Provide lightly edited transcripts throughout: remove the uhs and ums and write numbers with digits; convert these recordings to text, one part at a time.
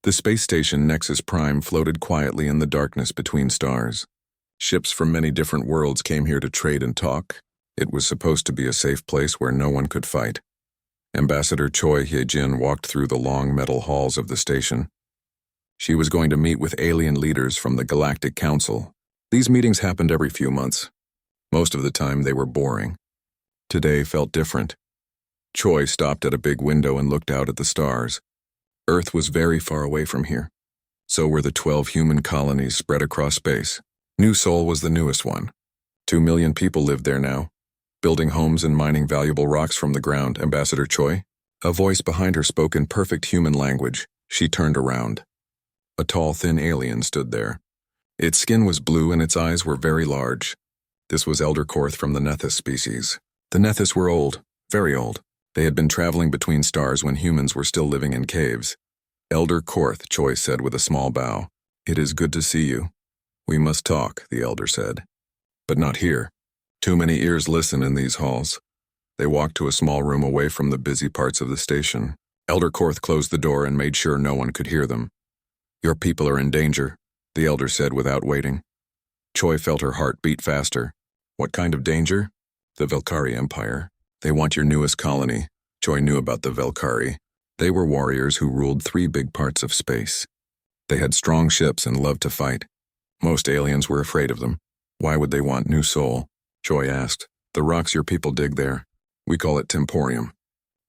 The space station Nexus Prime floated quietly in the darkness between stars. Ships from many different worlds came here to trade and talk. It was supposed to be a safe place where no one could fight. Ambassador Choi Hye-jin walked through the long metal halls of the station. She was going to meet with alien leaders from the Galactic Council. These meetings happened every few months. Most of the time they were boring. Today felt different. Choi stopped at a big window and looked out at the stars. Earth was very far away from here. So were the 12 human colonies spread across space. New Sol was the newest one. 2 million people lived there now, building homes and mining valuable rocks from the ground. Ambassador Choi? A voice behind her spoke in perfect human language. She turned around. A tall, thin alien stood there. Its skin was blue and its eyes were very large. This was Elder Korth from the Nethys species. The Nethys were old, very old. They had been traveling between stars when humans were still living in caves. Elder Korth, Choi said with a small bow. It is good to see you. We must talk, the elder said. But not here. Too many ears listen in these halls. They walked to a small room away from the busy parts of the station. Elder Korth closed the door and made sure no one could hear them. Your people are in danger, the elder said without waiting. Choi felt her heart beat faster. What kind of danger? The Velkari Empire. They want your newest colony. Choi knew about the Velkari. They were warriors who ruled 3 big parts of space. They had strong ships and loved to fight. Most aliens were afraid of them. Why would they want New Sol? Choi asked. The rocks your people dig there. We call it temporium.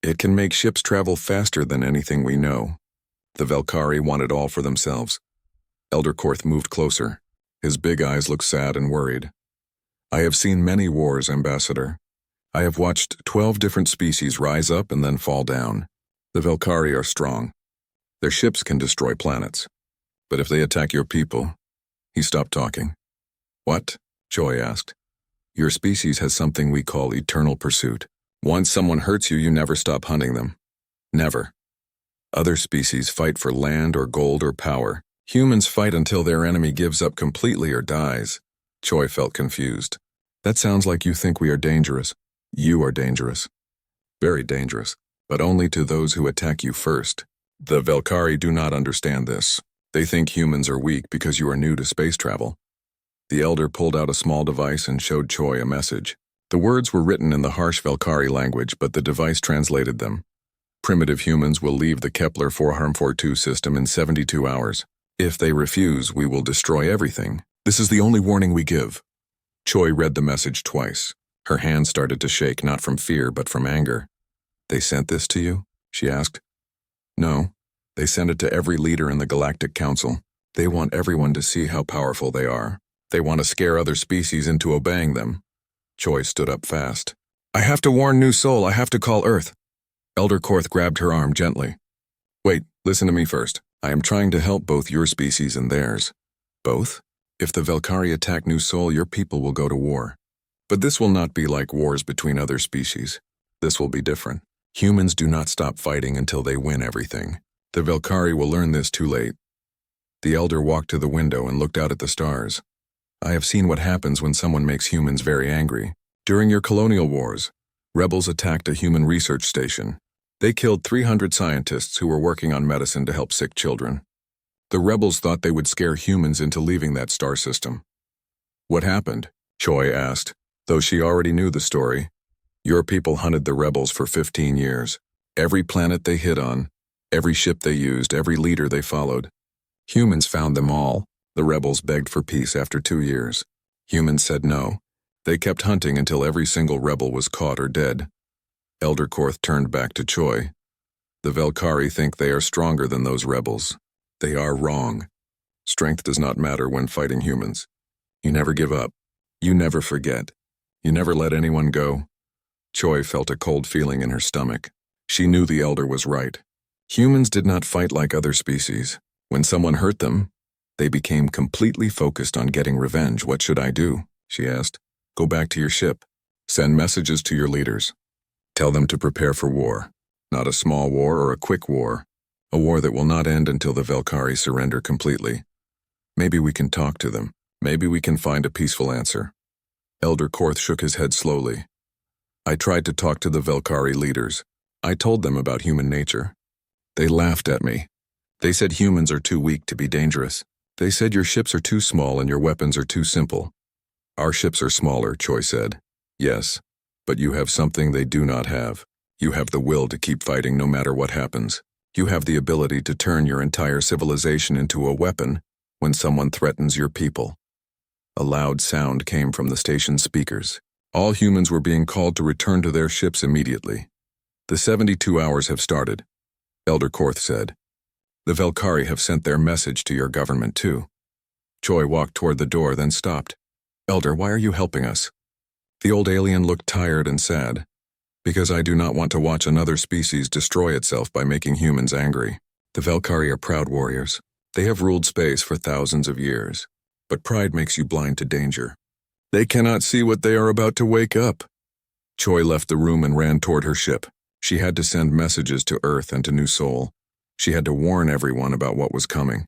It can make ships travel faster than anything we know. The Velkari want it all for themselves. Elder Korth moved closer. His big eyes looked sad and worried. I have seen many wars, Ambassador. I have watched 12 different species rise up and then fall down. The Velkari are strong. Their ships can destroy planets. But if they attack your people... He stopped talking. What? Choi asked. Your species has something we call eternal pursuit. Once someone hurts you, you never stop hunting them. Never. Other species fight for land or gold or power. Humans fight until their enemy gives up completely or dies. Choi felt confused. That sounds like you think we are dangerous. You are dangerous. Very dangerous. But only to those who attack you first. The Velkari do not understand this. They think humans are weak because you are new to space travel. The elder pulled out a small device and showed Choi a message. The words were written in the harsh Velkari language, but the device translated them. Primitive humans will leave the Kepler 442 system in 72 hours. If they refuse, we will destroy everything. This is the only warning we give. Choi read the message twice. Her hands started to shake, not from fear, but from anger. They sent this to you? She asked. No. They sent it to every leader in the Galactic Council. They want everyone to see how powerful they are. They want to scare other species into obeying them. Choi stood up fast. I have to warn New Sol. I have to call Earth. Elder Korth grabbed her arm gently. Wait, listen to me first. I am trying to help both your species and theirs. Both? If the Velkari attack New Sol, your people will go to war. But this will not be like wars between other species. This will be different. Humans do not stop fighting until they win everything. The Velkari will learn this too late. The elder walked to the window and looked out at the stars. I have seen what happens when someone makes humans very angry. During your colonial wars, rebels attacked a human research station. They killed 300 scientists who were working on medicine to help sick children. The rebels thought they would scare humans into leaving that star system. What happened? Choi asked, though she already knew the story. Your people hunted the rebels for 15 years. Every planet they hit on, every ship they used, every leader they followed. Humans found them all. The rebels begged for peace after 2 years. Humans said no. They kept hunting until every single rebel was caught or dead. Elder Korth turned back to Choi. The Velkari think they are stronger than those rebels. They are wrong. Strength does not matter when fighting humans. You never give up. You never forget. You never let anyone go. Choi felt a cold feeling in her stomach. She knew the elder was right. Humans did not fight like other species. When someone hurt them, they became completely focused on getting revenge. What should I do? She asked. Go back to your ship. Send messages to your leaders. Tell them to prepare for war. Not a small war or a quick war. A war that will not end until the Velkari surrender completely. Maybe we can talk to them. Maybe we can find a peaceful answer. Elder Korth shook his head slowly. I tried to talk to the Velkari leaders. I told them about human nature. They laughed at me. They said humans are too weak to be dangerous. They said your ships are too small and your weapons are too simple. Our ships are smaller, Choi said. Yes, but you have something they do not have. You have the will to keep fighting no matter what happens. You have the ability to turn your entire civilization into a weapon when someone threatens your people. A loud sound came from the station's speakers. All humans were being called to return to their ships immediately. The 72 hours have started, Elder Korth said. The Velkari have sent their message to your government too. Choi walked toward the door, then stopped. Elder, why are you helping us? The old alien looked tired and sad. Because I do not want to watch another species destroy itself by making humans angry. The Velkari are proud warriors. They have ruled space for thousands of years. But pride makes you blind to danger. They cannot see what they are about to wake up. Choi left the room and ran toward her ship. She had to send messages to Earth and to New Sol. She had to warn everyone about what was coming.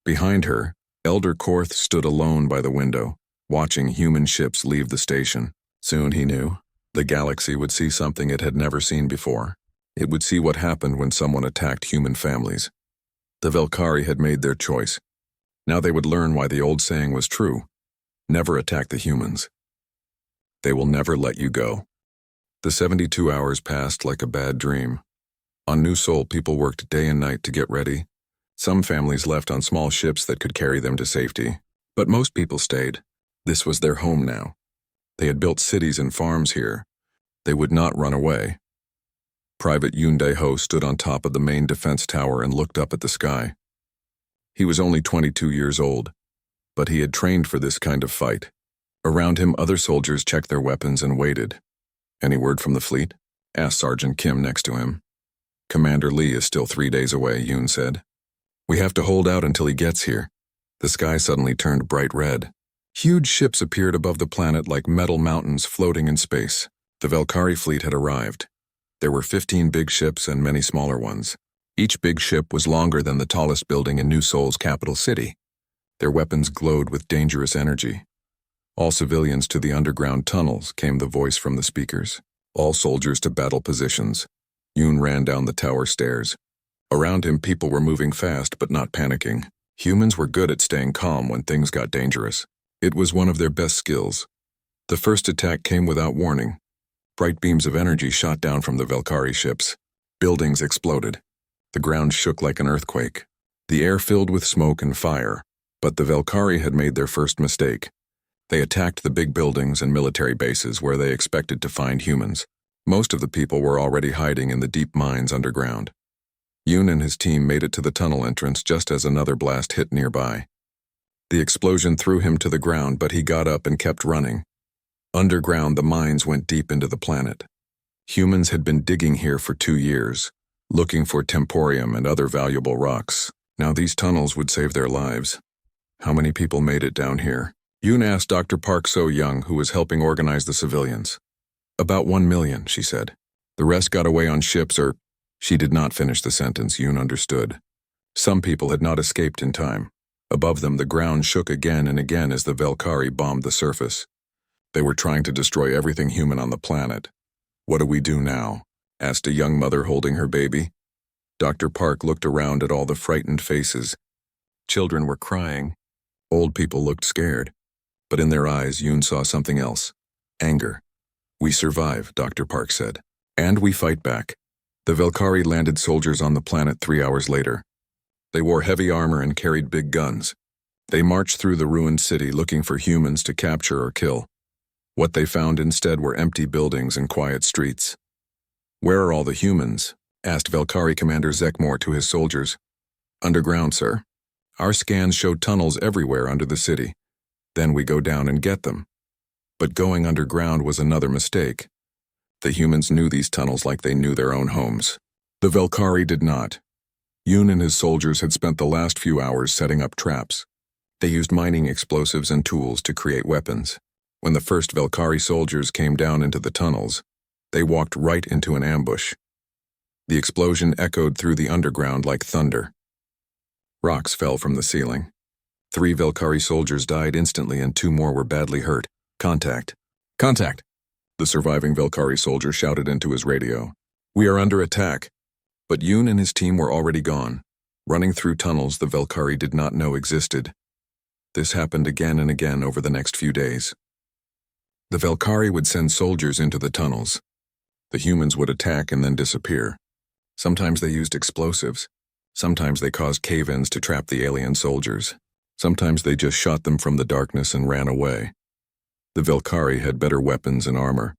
Behind her, Elder Korth stood alone by the window, watching human ships leave the station. Soon, he knew, the galaxy would see something it had never seen before. It would see what happened when someone attacked human families. The Velkari had made their choice. Now they would learn why the old saying was true. Never attack the humans. They will never let you go. The 72 hours passed like a bad dream. On New Sol, people worked day and night to get ready. Some families left on small ships that could carry them to safety. But most people stayed. This was their home now. They had built cities and farms here. They would not run away. Private Yoon Dae-ho stood on top of the main defense tower and looked up at the sky. He was only 22 years old, but he had trained for this kind of fight. Around him, other soldiers checked their weapons and waited. Any word from the fleet? Asked Sergeant Kim next to him. Commander Lee is still 3 days away, Yoon said. We have to hold out until he gets here. The sky suddenly turned bright red. Huge ships appeared above the planet like metal mountains floating in space. The Velkari fleet had arrived. There were 15 big ships and many smaller ones. Each big ship was longer than the tallest building in New Sol's capital city. Their weapons glowed with dangerous energy. All civilians to the underground tunnels, came the voice from the speakers. All soldiers to battle positions. Yoon ran down the tower stairs. Around him, people were moving fast but not panicking. Humans were good at staying calm when things got dangerous. It was one of their best skills. The first attack came without warning. Bright beams of energy shot down from the Velkari ships. Buildings exploded. The ground shook like an earthquake. The air filled with smoke and fire. But the Velkari had made their first mistake. They attacked the big buildings and military bases where they expected to find humans. Most of the people were already hiding in the deep mines underground. Yoon and his team made it to the tunnel entrance just as another blast hit nearby. The explosion threw him to the ground, but he got up and kept running. Underground, the mines went deep into the planet. Humans had been digging here for 2 years, looking for temporium and other valuable rocks. Now these tunnels would save their lives. How many people made it down here? Yoon asked Dr. Park So-young, who was helping organize the civilians. About 1 million, she said. The rest got away on ships or... She did not finish the sentence, Yoon understood. Some people had not escaped in time. Above them, the ground shook again and again as the Velkari bombed the surface. They were trying to destroy everything human on the planet. What do we do now? Asked a young mother holding her baby. Dr. Park looked around at all the frightened faces. Children were crying. Old people looked scared. But in their eyes, Yoon saw something else. Anger. We survive, Dr. Park said. And we fight back. The Velkari landed soldiers on the planet 3 hours later. They wore heavy armor and carried big guns. They marched through the ruined city looking for humans to capture or kill. What they found instead were empty buildings and quiet streets. Where are all the humans? Asked Velkari Commander Zekmor to his soldiers. Underground, sir. Our scans showed tunnels everywhere under the city. Then we go down and get them. But going underground was another mistake. The humans knew these tunnels like they knew their own homes. The Velkari did not. Yoon and his soldiers had spent the last few hours setting up traps. They used mining explosives and tools to create weapons. When the first Velkari soldiers came down into the tunnels, they walked right into an ambush. The explosion echoed through the underground like thunder. Rocks fell from the ceiling. 3 Velkari soldiers died instantly and 2 more were badly hurt. Contact. Contact! The surviving Velkari soldier shouted into his radio. We are under attack. But Yoon and his team were already gone. running through tunnels the Velkari did not know existed. This happened again and again over the next few days. The Velkari would send soldiers into the tunnels. The humans would attack and then disappear. Sometimes they used explosives. Sometimes they caused cave-ins to trap the alien soldiers. Sometimes they just shot them from the darkness and ran away. The Velkari had better weapons and armor,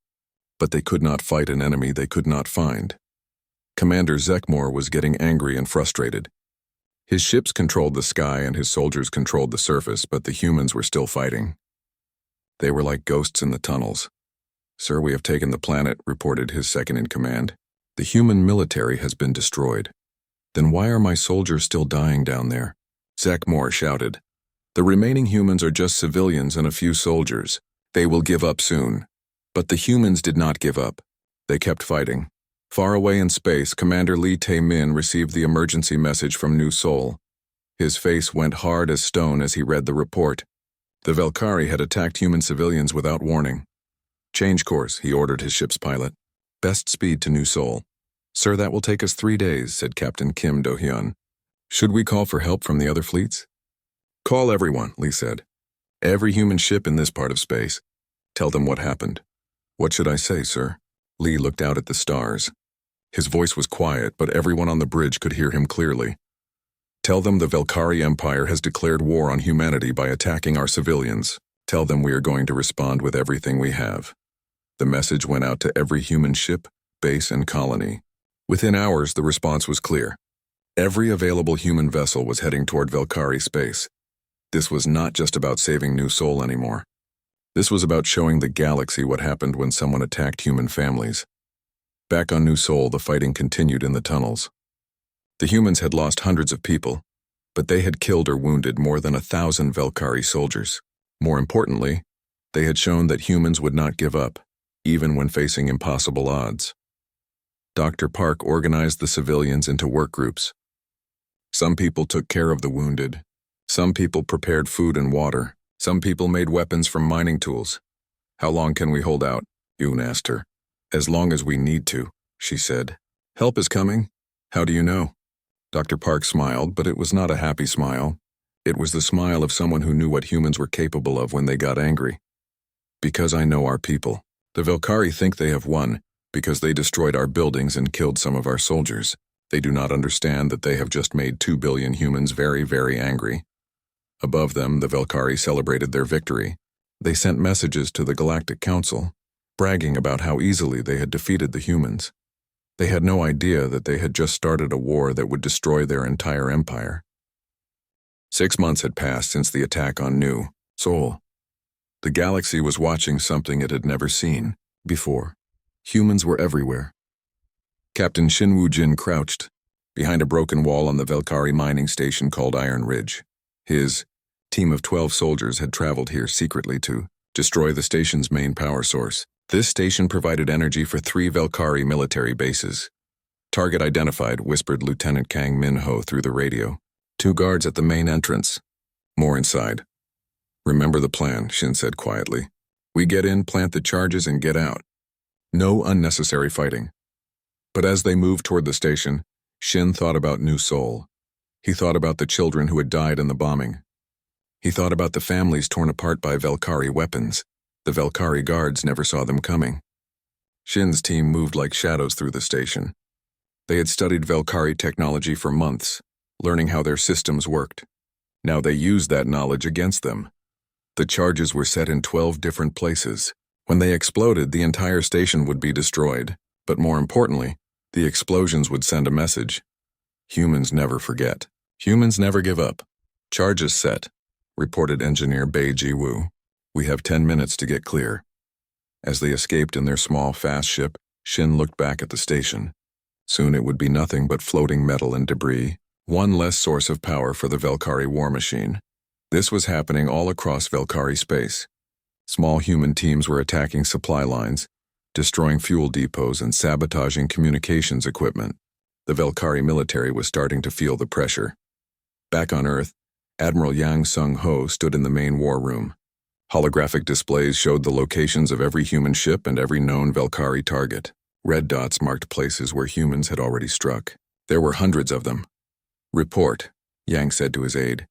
but they could not fight an enemy they could not find. Commander Zekmor was getting angry and frustrated. His ships controlled the sky and his soldiers controlled the surface, but the humans were still fighting. They were like ghosts in the tunnels. "Sir, we have taken the planet," reported his second-in-command. "The human military has been destroyed." "Then why are my soldiers still dying down there?" Zekmor shouted. "The remaining humans are just civilians and a few soldiers. They will give up soon." But the humans did not give up. They kept fighting. Far away in space, Commander Lee Tae-min received the emergency message from New Seoul. His face went hard as stone as he read the report. The Velkari had attacked human civilians without warning. "Change course," he ordered his ship's pilot. "Best speed to New Seoul." "Sir, that will take us 3 days," said Captain Kim Do-hyun. "Should we call for help from the other fleets?" "Call everyone," Lee said. "Every human ship in this part of space. Tell them what happened." "What should I say, sir?" Lee looked out at the stars. His voice was quiet, but everyone on the bridge could hear him clearly. "Tell them the Velkari Empire has declared war on humanity by attacking our civilians. Tell them we are going to respond with everything we have." The message went out to every human ship, base, and colony. Within hours, the response was clear. Every available human vessel was heading toward Velkari space. This was not just about saving New Seoul anymore. This was about showing the galaxy what happened when someone attacked human families. Back on New Seoul, the fighting continued in the tunnels. The humans had lost hundreds of people, but they had killed or wounded more than 1,000 Velkari soldiers. More importantly, they had shown that humans would not give up, even when facing impossible odds. Dr. Park organized the civilians into work groups. Some people took care of the wounded. Some people prepared food and water. Some people made weapons from mining tools. "How long can we hold out?" Yoon asked her. "As long as we need to," she said. "Help is coming." "How do you know?" Dr. Park smiled, but it was not a happy smile. It was the smile of someone who knew what humans were capable of when they got angry. "Because I know our people. The Velkari think they have won because they destroyed our buildings and killed some of our soldiers. They do not understand that they have just made 2 billion humans very, very angry." Above them, the Velkari celebrated their victory. They sent messages to the Galactic Council, bragging about how easily they had defeated the humans. They had no idea that they had just started a war that would destroy their entire empire. 6 months had passed since the attack on New Seoul. The galaxy was watching something it had never seen before. Humans were everywhere. Captain Shin Woo-jin crouched behind a broken wall on the Velkari mining station called Iron Ridge. His team of 12 soldiers had traveled here secretly to destroy the station's main power source. This station provided energy for 3 Velkari military bases. "Target identified," whispered Lieutenant Kang Min-ho through the radio. 2 guards at the main entrance. More inside." "Remember the plan," Shin said quietly. "We get in, plant the charges, and get out. No unnecessary fighting." But as they moved toward the station, Shin thought about New Seoul. He thought about the children who had died in the bombing. He thought about the families torn apart by Velkari weapons. The Velkari guards never saw them coming. Shin's team moved like shadows through the station. They had studied Velkari technology for months, learning how their systems worked. Now they used that knowledge against them. The charges were set in 12 different places. When they exploded, the entire station would be destroyed. But more importantly, the explosions would send a message. Humans never forget. Humans never give up. "Charges set," reported engineer Bae Ji-woo. "We have 10 minutes to get clear." As they escaped in their small, fast ship, Shin looked back at the station. Soon it would be nothing but floating metal and debris, one less source of power for the Velkari war machine. This was happening all across Velkari space. Small human teams were attacking supply lines, destroying fuel depots and sabotaging communications equipment. The Velkari military was starting to feel the pressure. Back on Earth, Admiral Yang Sung-ho stood in the main war room. Holographic displays showed the locations of every human ship and every known Velkari target. Red dots marked places where humans had already struck. There were hundreds of them. Report, Yang said to his aide.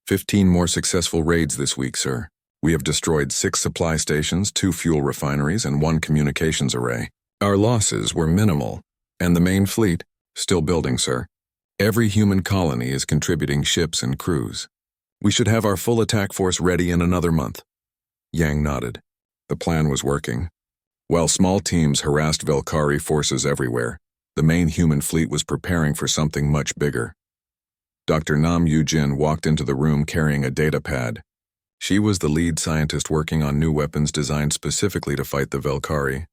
15 more successful raids this week, sir. We have destroyed 6 supply stations, 2 fuel refineries, and 1 communications array. Our losses were minimal, and the main fleet, still building, sir. Every human colony is contributing ships and crews. We should have our full attack force ready in another month. Yang nodded. The plan was working. While small teams harassed Velkari forces everywhere, the main human fleet was preparing for something much bigger. Dr. Nam Yu-jin walked into the room carrying a data pad. She was the lead scientist working on new weapons designed specifically to fight the Velkari.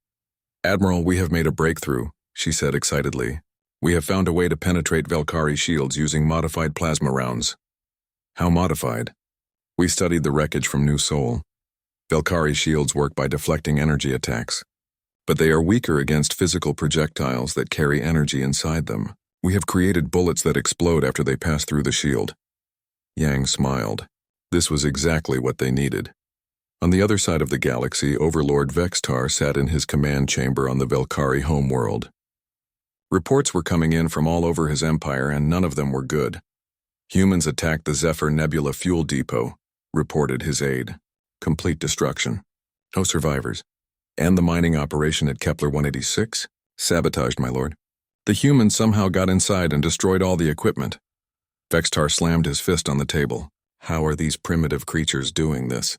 Admiral, we have made a breakthrough, she said excitedly. We have found a way to penetrate Velkari shields using modified plasma rounds. How modified? We studied the wreckage from New Sol. Velkari shields work by deflecting energy attacks, but they are weaker against physical projectiles that carry energy inside them. We have created bullets that explode after they pass through the shield. Yang smiled. This was exactly what they needed. On the other side of the galaxy, Overlord Vextar sat in his command chamber on the Velkari homeworld. Reports were coming in from all over his empire, and none of them were good. Humans attacked the Zephyr Nebula fuel depot, reported his aide. Complete destruction. No survivors. And the mining operation at Kepler 186? Sabotaged, my lord. The humans somehow got inside and destroyed all the equipment. Vextar slammed his fist on the table. How are these primitive creatures doing this?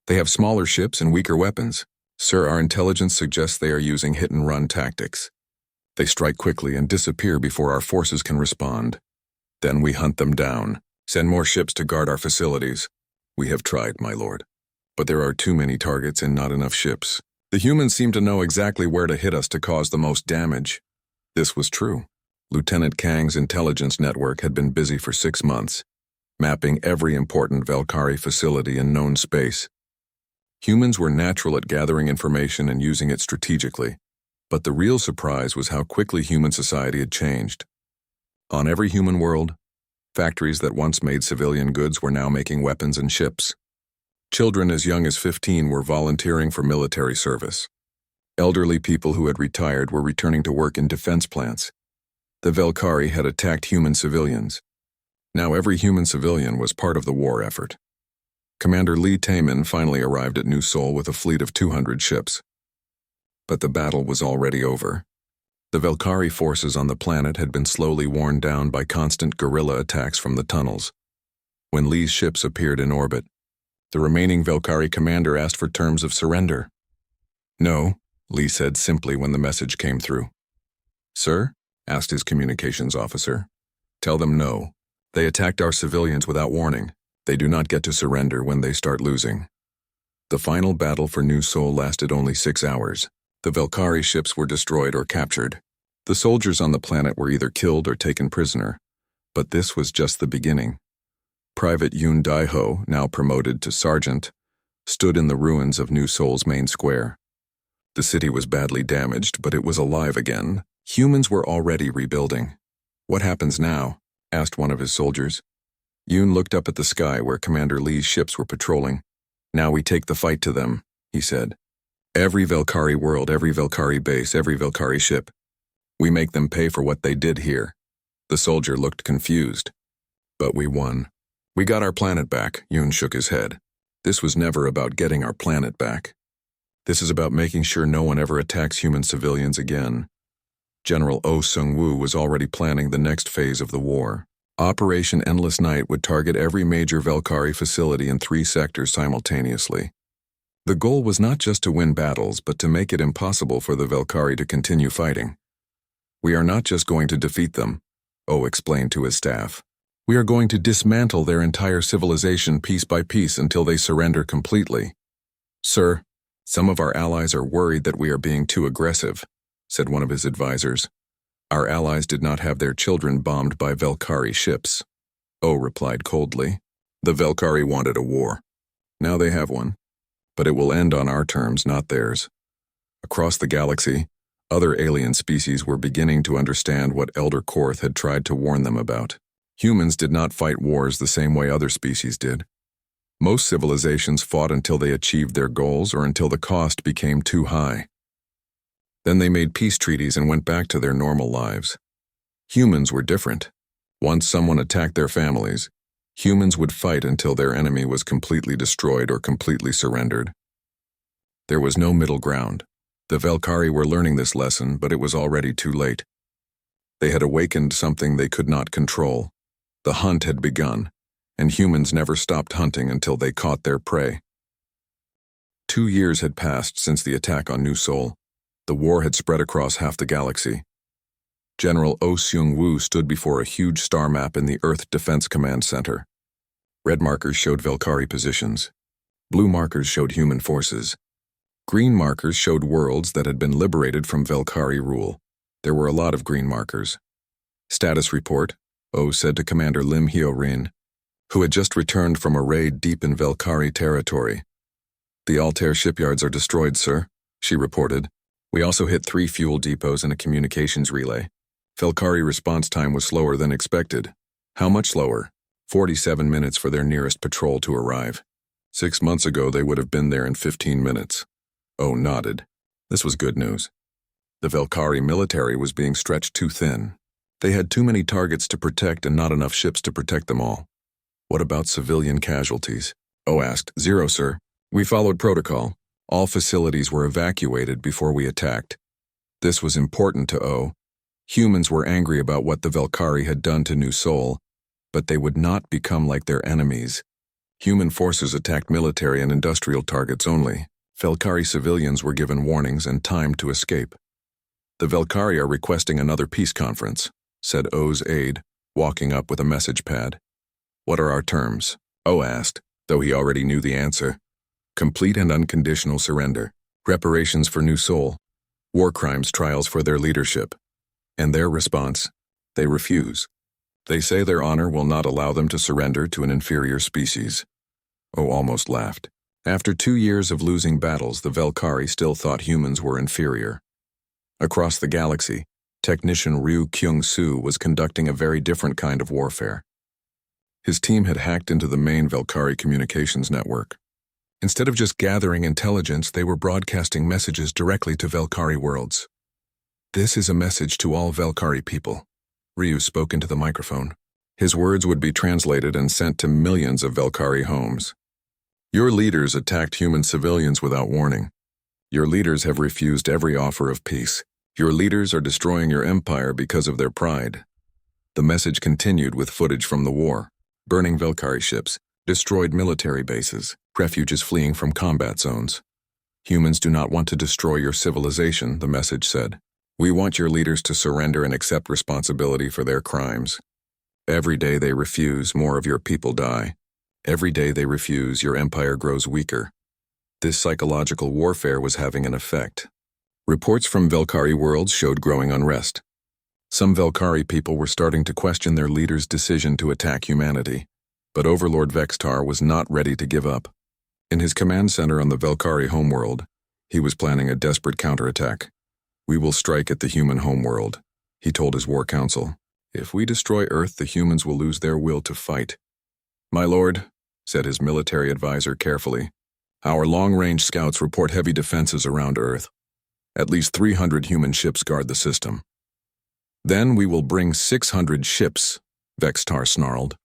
They have smaller ships and weaker weapons. Sir, our intelligence suggests they are using hit-and-run tactics. They strike quickly and disappear before our forces can respond. Then we hunt them down, send more ships to guard our facilities. We have tried, my lord. But there are too many targets and not enough ships. The humans seem to know exactly where to hit us to cause the most damage. This was true. Lieutenant Kang's intelligence network had been busy for 6 months, mapping every important Velkari facility in known space. Humans were natural at gathering information and using it strategically, but the real surprise was how quickly human society had changed. On every human world, factories that once made civilian goods were now making weapons and ships. Children as young as 15 were volunteering for military service. Elderly people who had retired were returning to work in defense plants. The Velkari had attacked human civilians. Now every human civilian was part of the war effort. Commander Lee Taemin finally arrived at New Sol with a fleet of 200 ships. But the battle was already over. The Velkari forces on the planet had been slowly worn down by constant guerrilla attacks from the tunnels. When Lee's ships appeared in orbit, the remaining Velkari commander asked for terms of surrender. No, Lee said simply when the message came through. Sir? Asked his communications officer. Tell them no. They attacked our civilians without warning. They do not get to surrender when they start losing. The final battle for New Sol lasted only 6 hours. The Velkari ships were destroyed or captured. The soldiers on the planet were either killed or taken prisoner. But this was just the beginning. Private Yoon Dae-ho, now promoted to sergeant, stood in the ruins of New Sol's main square. The city was badly damaged, but it was alive again. Humans were already rebuilding. What happens now? Asked one of his soldiers. Yoon looked up at the sky where Commander Lee's ships were patrolling. Now we take the fight to them, he said. Every Velkari world, every Velkari base, every Velkari ship. We make them pay for what they did here. The soldier looked confused. But we won. We got our planet back, Yoon shook his head. This was never about getting our planet back. This is about making sure no one ever attacks human civilians again. General Oh Seung-woo was already planning the next phase of the war. Operation Endless Night would target every major Velkari facility in 3 sectors simultaneously. The goal was not just to win battles, but to make it impossible for the Velkari to continue fighting. We are not just going to defeat them, Oh explained to his staff. We are going to dismantle their entire civilization piece by piece until they surrender completely. Sir, some of our allies are worried that we are being too aggressive, said one of his advisors. Our allies did not have their children bombed by Velkari ships. Oh replied coldly. The Velkari wanted a war. Now they have one. But it will end on our terms, not theirs. Across the galaxy, other alien species were beginning to understand what Elder Korth had tried to warn them about. Humans did not fight wars the same way other species did. Most civilizations fought until they achieved their goals or until the cost became too high. Then they made peace treaties and went back to their normal lives. Humans were different. Once someone attacked their families, humans would fight until their enemy was completely destroyed or completely surrendered. There was no middle ground. The Velkari were learning this lesson, but it was already too late. They had awakened something they could not control. The hunt had begun, and humans never stopped hunting until they caught their prey. 2 years had passed since the attack on New Sol. The war had spread across half the galaxy. General Oh Seung-woo stood before a huge star map in the Earth Defense Command Center. Red markers showed Velkari positions. Blue markers showed human forces. Green markers showed worlds that had been liberated from Velkari rule. There were a lot of green markers. Status report, Oh said to Commander Lim Hyo-rin, who had just returned from a raid deep in Velkari territory. The Altair shipyards are destroyed, sir, she reported. We also hit 3 fuel depots and a communications relay. Velkari response time was slower than expected. How much slower? 47 minutes for their nearest patrol to arrive. 6 months ago, they would have been there in 15 minutes. Oh nodded. This was good news. The Velkari military was being stretched too thin. They had too many targets to protect and not enough ships to protect them all. What about civilian casualties? Oh asked. 0, sir. We followed protocol. All facilities were evacuated before we attacked. This was important to Oh. Humans were angry about what the Velkari had done to New Sol, but they would not become like their enemies. Human forces attacked military and industrial targets only. Velkari civilians were given warnings and time to escape. The Velkari are requesting another peace conference, said Oh's aide, walking up with a message pad. What are our terms? Oh asked, though he already knew the answer. Complete and unconditional surrender, reparations for New Sol, war crimes trials for their leadership. And their response? They refuse. They say their honor will not allow them to surrender to an inferior species. Oh almost laughed. After 2 years of losing battles, the Velkari still thought humans were inferior. Across the galaxy, technician Ryu Kyung-soo was conducting a very different kind of warfare. His team had hacked into the main Velkari communications network. Instead of just gathering intelligence, they were broadcasting messages directly to Velkari worlds. This is a message to all Velkari people. Ryu spoke into the microphone. His words would be translated and sent to millions of Velkari homes. Your leaders attacked human civilians without warning. Your leaders have refused every offer of peace. Your leaders are destroying your empire because of their pride. The message continued with footage from the war. Burning Velkari ships, destroyed military bases, refugees fleeing from combat zones. Humans do not want to destroy your civilization, the message said. We want your leaders to surrender and accept responsibility for their crimes. Every day they refuse, more of your people die. Every day they refuse, your empire grows weaker. This psychological warfare was having an effect. Reports from Velkari worlds showed growing unrest. Some Velkari people were starting to question their leader's decision to attack humanity. But Overlord Vextar was not ready to give up. In his command center on the Velkari homeworld, he was planning a desperate counterattack. We will strike at the human homeworld, he told his war council. If we destroy Earth, the humans will lose their will to fight. My lord, said his military advisor carefully, our long-range scouts report heavy defenses around Earth. At least 300 human ships guard the system. Then we will bring 600 ships, Vextar snarled.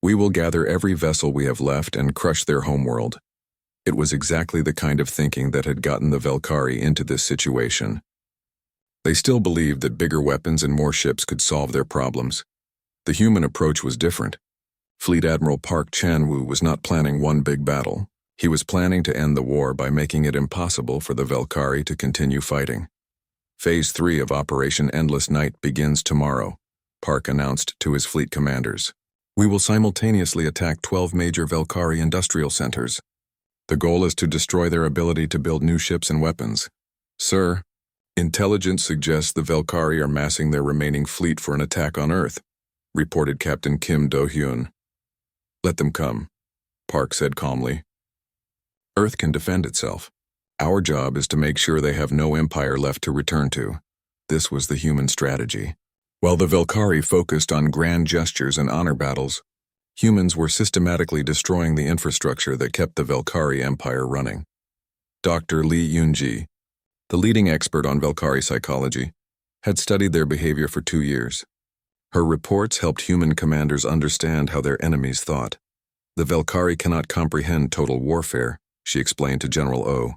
We will gather every vessel we have left and crush their homeworld. It was exactly the kind of thinking that had gotten the Velkari into this situation. They still believed that bigger weapons and more ships could solve their problems. The human approach was different. Fleet Admiral Park Chan-woo was not planning one big battle. He was planning to end the war by making it impossible for the Velkari to continue fighting. Phase 3 of Operation Endless Night begins tomorrow, Park announced to his fleet commanders. We will simultaneously attack 12 major Velkari industrial centers. The goal is to destroy their ability to build new ships and weapons. Sir, intelligence suggests the Velkari are massing their remaining fleet for an attack on Earth, reported Captain Kim Do-hyun. Let them come, Park said calmly. Earth can defend itself. Our job is to make sure they have no empire left to return to. This was the human strategy. While the Velkari focused on grand gestures and honor battles, humans were systematically destroying the infrastructure that kept the Velkari Empire running. Dr. Lee Yoon-ji, the leading expert on Velkari psychology, had studied their behavior for 2 years. Her reports helped human commanders understand how their enemies thought. The Velkari cannot comprehend total warfare, she explained to General O.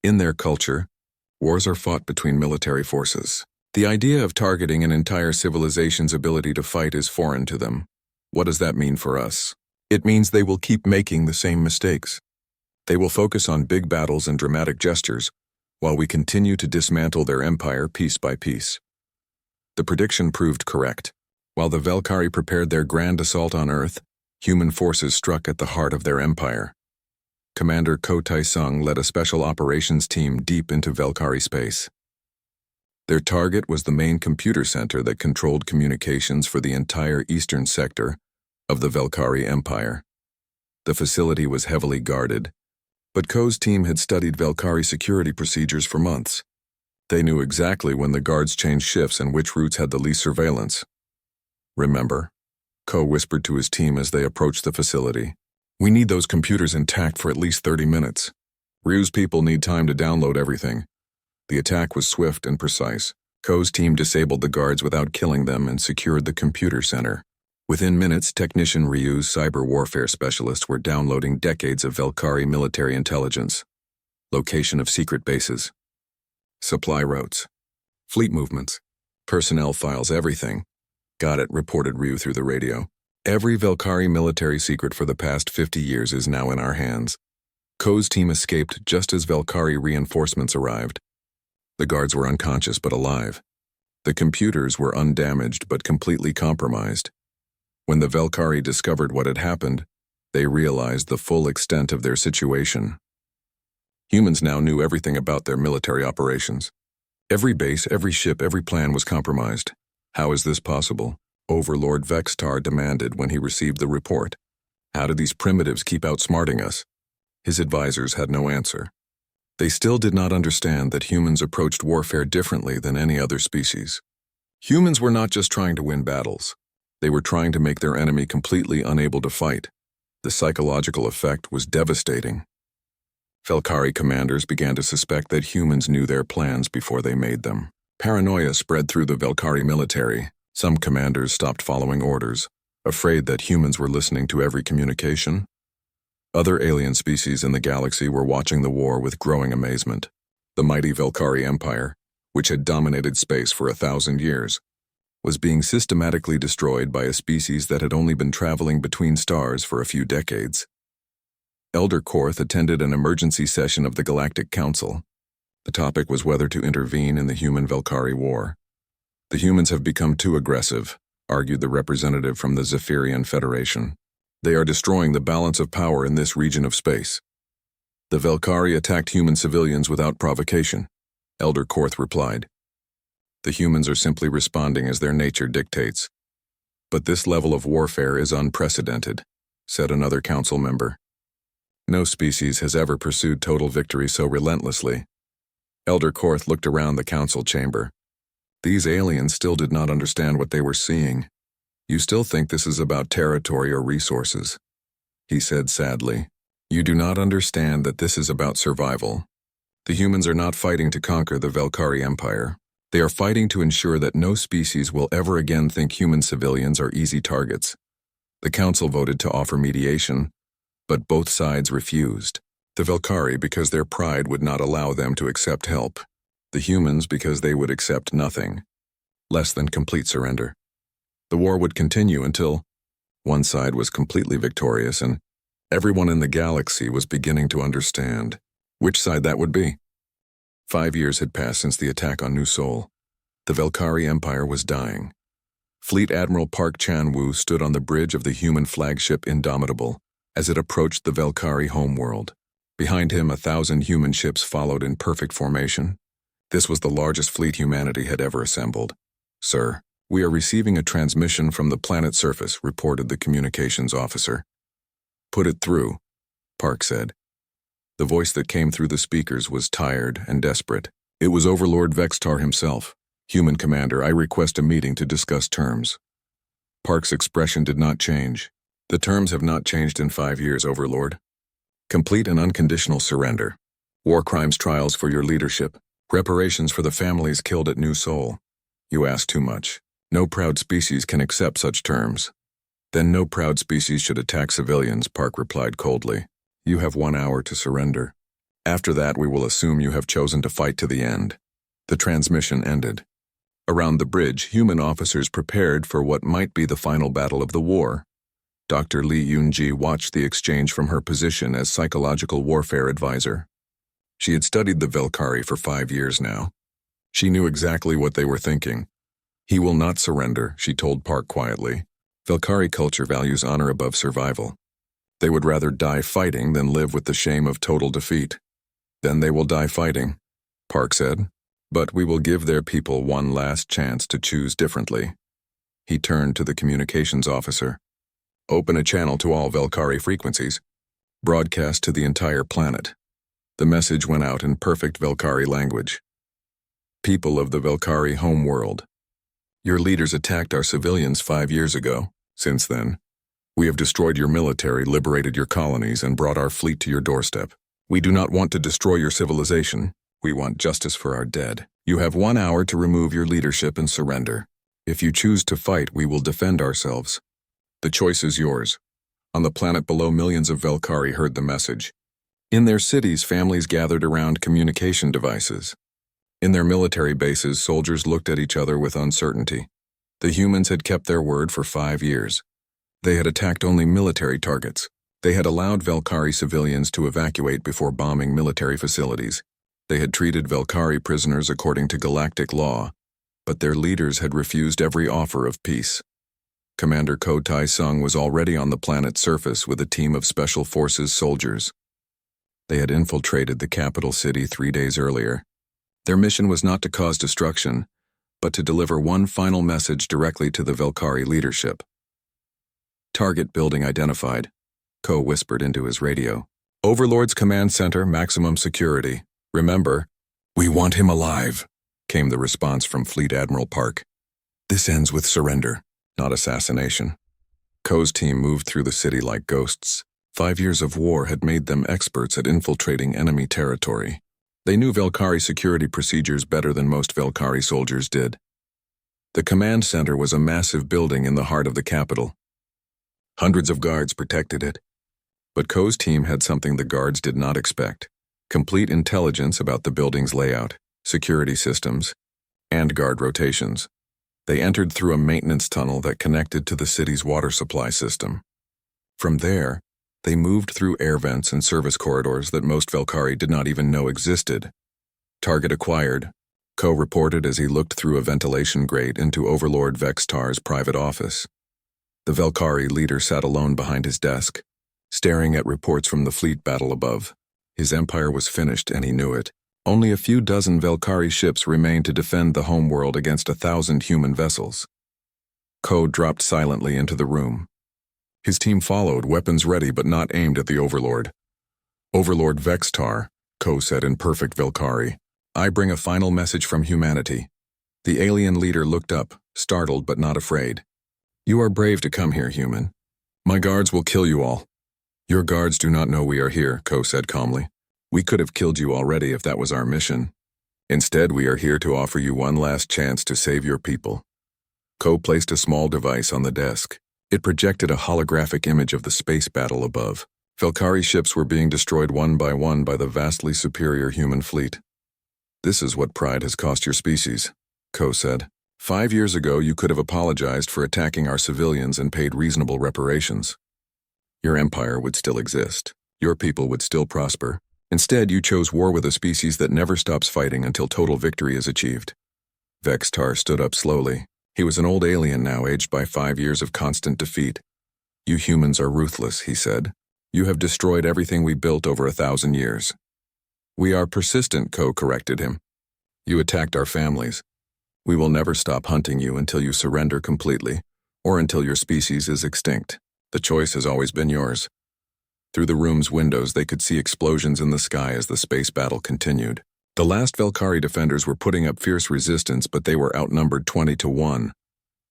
In their culture, wars are fought between military forces. The idea of targeting an entire civilization's ability to fight is foreign to them. What does that mean for us? It means they will keep making the same mistakes. They will focus on big battles and dramatic gestures, while we continue to dismantle their empire piece by piece. The prediction proved correct. While the Velkari prepared their grand assault on Earth, human forces struck at the heart of their empire. Commander Ko Tai-sung led a special operations team deep into Velkari space. Their target was the main computer center that controlled communications for the entire eastern sector of the Velkari Empire. The facility was heavily guarded, but Ko's team had studied Velkari security procedures for months. They knew exactly when the guards changed shifts and which routes had the least surveillance. Remember, Ko whispered to his team as they approached the facility. We need those computers intact for at least 30 minutes. Ryu's people need time to download everything. The attack was swift and precise. Ko's team disabled the guards without killing them and secured the computer center. Within minutes, Technician Ryu's cyber warfare specialists were downloading decades of Velkari military intelligence. Location of secret bases. Supply routes. Fleet movements. Personnel files, everything. Got it, reported Ryu through the radio. Every Velkari military secret for the past 50 years is now in our hands. Ko's team escaped just as Velkari reinforcements arrived. The guards were unconscious but alive. The computers were undamaged but completely compromised. When the Velkari discovered what had happened, they realized the full extent of their situation. Humans now knew everything about their military operations. Every base, every ship, every plan was compromised. How is this possible? Overlord Vextar demanded when he received the report. How do these primitives keep outsmarting us? His advisors had no answer. They still did not understand that humans approached warfare differently than any other species. Humans were not just trying to win battles. They were trying to make their enemy completely unable to fight. The psychological effect was devastating. Velkari commanders began to suspect that humans knew their plans before they made them. Paranoia spread through the Velkari military. Some commanders stopped following orders, afraid that humans were listening to every communication. Other alien species in the galaxy were watching the war with growing amazement. The mighty Velkari Empire, which had dominated space for 1,000 years, was being systematically destroyed by a species that had only been traveling between stars for a few decades. Elder Korth attended an emergency session of the Galactic Council. The topic was whether to intervene in the human-Velkari war. The humans have become too aggressive, argued the representative from the Zephyrian Federation. They are destroying the balance of power in this region of space. The Velkari attacked human civilians without provocation, Elder Korth replied. The humans are simply responding as their nature dictates. But this level of warfare is unprecedented, said another council member. No species has ever pursued total victory so relentlessly. Elder Korth looked around the council chamber. These aliens still did not understand what they were seeing. You still think this is about territory or resources, he said sadly. You do not understand that this is about survival. The humans are not fighting to conquer the Velkari Empire. They are fighting to ensure that no species will ever again think human civilians are easy targets. The council voted to offer mediation, but both sides refused. The Velkari because their pride would not allow them to accept help. The humans because they would accept nothing, less than complete surrender. The war would continue until one side was completely victorious and everyone in the galaxy was beginning to understand which side that would be. 5 years had passed since the attack on New Seoul. The Velkari Empire was dying. Fleet Admiral Park Chan-woo stood on the bridge of the human flagship Indomitable as it approached the Velkari homeworld. Behind him, 1,000 human ships followed in perfect formation. This was the largest fleet humanity had ever assembled. Sir, we are receiving a transmission from the planet's surface, reported the communications officer. Put it through, Park said. The voice that came through the speakers was tired and desperate. It was Overlord Vextar himself. Human Commander, I request a meeting to discuss terms. Park's expression did not change. The terms have not changed in 5 years, Overlord. Complete and unconditional surrender. War crimes trials for your leadership. Reparations for the families killed at New Seoul. You ask too much. No proud species can accept such terms. Then no proud species should attack civilians, Park replied coldly. You have 1 hour to surrender. After that, we will assume you have chosen to fight to the end. The transmission ended. Around the bridge, human officers prepared for what might be the final battle of the war. Dr. Lee Yoon-ji watched the exchange from her position as psychological warfare advisor. She had studied the Velkari for 5 years now. She knew exactly what they were thinking. He will not surrender, she told Park quietly. Velkari culture values honor above survival. They would rather die fighting than live with the shame of total defeat. Then they will die fighting, Park said. But we will give their people one last chance to choose differently. He turned to the communications officer. Open a channel to all Velkari frequencies. Broadcast to the entire planet. The message went out in perfect Velkari language. People of the Velkari homeworld. Your leaders attacked our civilians 5 years ago. Since then, we have destroyed your military, liberated your colonies, and brought our fleet to your doorstep. We do not want to destroy your civilization. We want justice for our dead. You have 1 hour to remove your leadership and surrender. If you choose to fight, we will defend ourselves. The choice is yours. On the planet below, millions of Velkari heard the message. In their cities, families gathered around communication devices. In their military bases, soldiers looked at each other with uncertainty. The humans had kept their word for 5 years. They had attacked only military targets. They had allowed Velkari civilians to evacuate before bombing military facilities. They had treated Velkari prisoners according to galactic law, but their leaders had refused every offer of peace. Commander Ko Tai-sung was already on the planet's surface with a team of Special Forces soldiers. They had infiltrated the capital city 3 days earlier. Their mission was not to cause destruction, but to deliver one final message directly to the Velkari leadership. Target building identified, Ko whispered into his radio. Overlord's command center, maximum security. Remember, we want him alive, came the response from Fleet Admiral Park. This ends with surrender, not assassination. Ko's team moved through the city like ghosts. 5 years of war had made them experts at infiltrating enemy territory. They knew Velkari security procedures better than most Velkari soldiers did. The command center was a massive building in the heart of the capital. Hundreds of guards protected it. But Ko's team had something the guards did not expect: complete intelligence about the building's layout, security systems, and guard rotations. They entered through a maintenance tunnel that connected to the city's water supply system. From there, they moved through air vents and service corridors that most Velkari did not even know existed. Target acquired, Ko reported as he looked through a ventilation grate into Overlord Vextar's private office. The Velkari leader sat alone behind his desk, staring at reports from the fleet battle above. His empire was finished, and he knew it. Only a few dozen Velkari ships remained to defend the homeworld against 1,000 human vessels. Ko dropped silently into the room. His team followed, weapons ready but not aimed at the Overlord. Overlord Vextar, Ko said in perfect Velkari, I bring a final message from humanity. The alien leader looked up, startled but not afraid. You are brave to come here, human. My guards will kill you all. Your guards do not know we are here, Ko said calmly. We could have killed you already if that was our mission. Instead, we are here to offer you one last chance to save your people. Ko placed a small device on the desk. It projected a holographic image of the space battle above. Velkari ships were being destroyed one by the vastly superior human fleet. This is what pride has cost your species, Ko said. 5 years ago, you could have apologized for attacking our civilians and paid reasonable reparations. Your empire would still exist. Your people would still prosper. Instead, you chose war with a species that never stops fighting until total victory is achieved. Vextar stood up slowly. He was an old alien now, aged by 5 years of constant defeat. You humans are ruthless, he said. You have destroyed everything we built over 1,000 years. We are persistent, Ko corrected him. You attacked our families. We will never stop hunting you until you surrender completely, or until your species is extinct. The choice has always been yours. Through the room's windows, they could see explosions in the sky as the space battle continued. The last Velkari defenders were putting up fierce resistance, but they were outnumbered 20-1.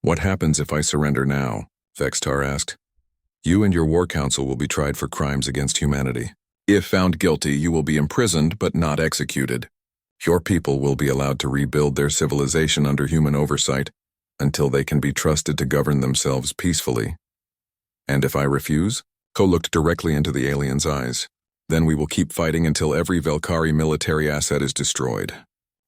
What happens if I surrender now? Vextar asked. You and your war council will be tried for crimes against humanity. If found guilty, you will be imprisoned but not executed. Your people will be allowed to rebuild their civilization under human oversight. until they can be trusted to govern themselves peacefully. And if I refuse? Ko looked directly into the alien's eyes. Then we will keep fighting until every Velkari military asset is destroyed.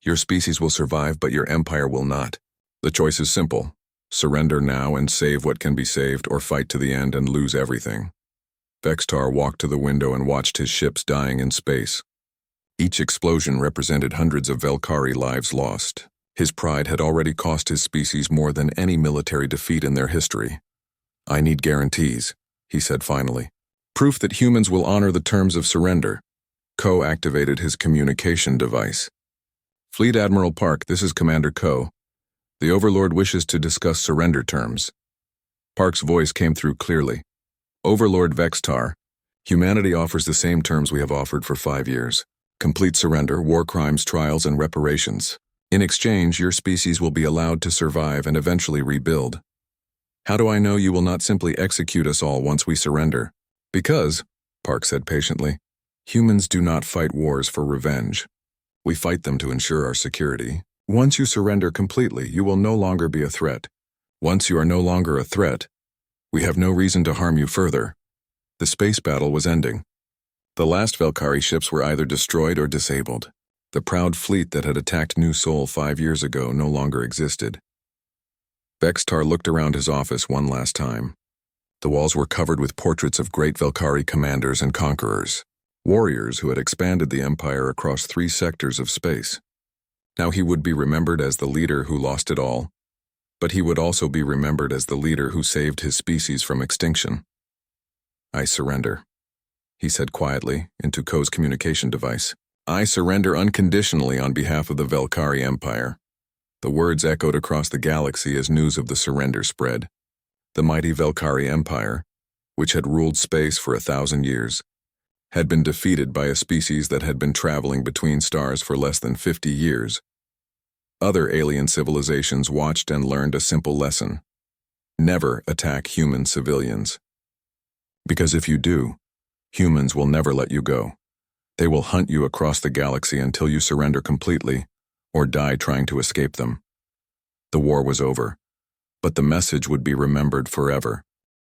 Your species will survive, but your empire will not. The choice is simple. Surrender now and save what can be saved, or fight to the end and lose everything. Vextar walked to the window and watched his ships dying in space. Each explosion represented hundreds of Velkari lives lost. His pride had already cost his species more than any military defeat in their history. I need guarantees, he said finally. Proof that humans will honor the terms of surrender. Ko activated his communication device. Fleet Admiral Park, this is Commander Ko. The Overlord wishes to discuss surrender terms. Park's voice came through clearly. Overlord Vextar, humanity offers the same terms we have offered for 5 years. Complete surrender, war crimes, trials, and reparations. In exchange, your species will be allowed to survive and eventually rebuild. How do I know you will not simply execute us all once we surrender? Because, Park said patiently, humans do not fight wars for revenge. We fight them to ensure our security. Once you surrender completely, you will no longer be a threat. Once you are no longer a threat, we have no reason to harm you further. The space battle was ending. The last Velkari ships were either destroyed or disabled. The proud fleet that had attacked New Sol 5 years ago no longer existed. Vextar looked around his office one last time. The walls were covered with portraits of great Velkari commanders and conquerors, warriors who had expanded the empire across 3 sectors of space. Now he would be remembered as the leader who lost it all, but he would also be remembered as the leader who saved his species from extinction. I surrender, he said quietly into Ko's communication device. I surrender unconditionally on behalf of the Velkari Empire. The words echoed across the galaxy as news of the surrender spread. The mighty Velkari Empire, which had ruled space for 1,000 years, had been defeated by a species that had been traveling between stars for less than 50 years. Other alien civilizations watched and learned a simple lesson. Never attack human civilians. Because if you do, humans will never let you go. They will hunt you across the galaxy until you surrender completely, or die trying to escape them. The war was over, but the message would be remembered forever.